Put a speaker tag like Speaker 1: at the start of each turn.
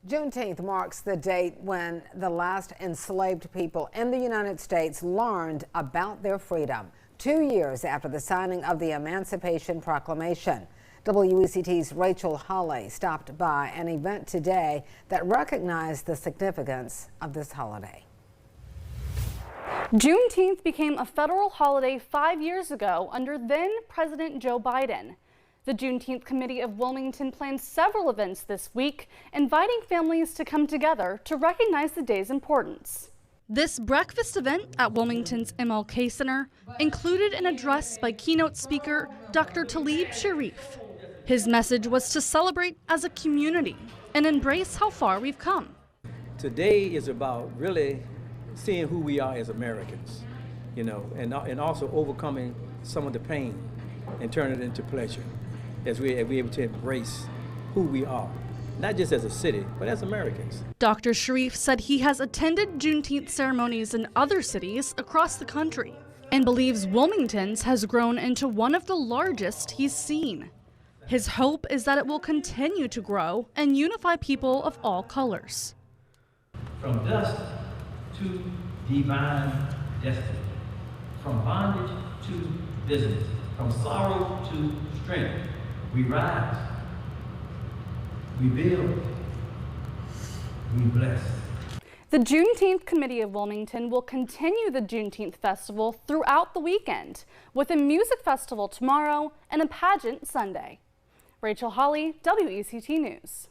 Speaker 1: Juneteenth marks the date when the last enslaved people in the United States learned about their freedom, 2 years after the signing of the Emancipation Proclamation. WECT's Rachel Holley stopped by an event today that recognized the significance of this holiday.
Speaker 2: Juneteenth became a federal holiday 5 years ago under then President Joe Biden. The Juneteenth Committee of Wilmington planned several events this week, inviting families to come together to recognize the day's importance. This breakfast event at Wilmington's MLK Center included an address by keynote speaker Dr. Talib Sharif. His message was to celebrate as a community and embrace how far we've come.
Speaker 3: Today is about really seeing who we are as Americans, and also overcoming some of the pain and turn it into pleasure as we're able to embrace who we are, not just as a city, but as Americans.
Speaker 2: Dr. Sharif said he has attended Juneteenth ceremonies in other cities across the country and believes Wilmington's has grown into one of the largest he's seen. His hope is that it will continue to grow and unify people of all colors.
Speaker 4: From dust to divine destiny, from bondage to business, from sorrow to strength, we rise, we build, we bless.
Speaker 2: The Juneteenth Committee of Wilmington will continue the Juneteenth Festival throughout the weekend with a music festival tomorrow and a pageant Sunday. Rachel Holley, WECT News.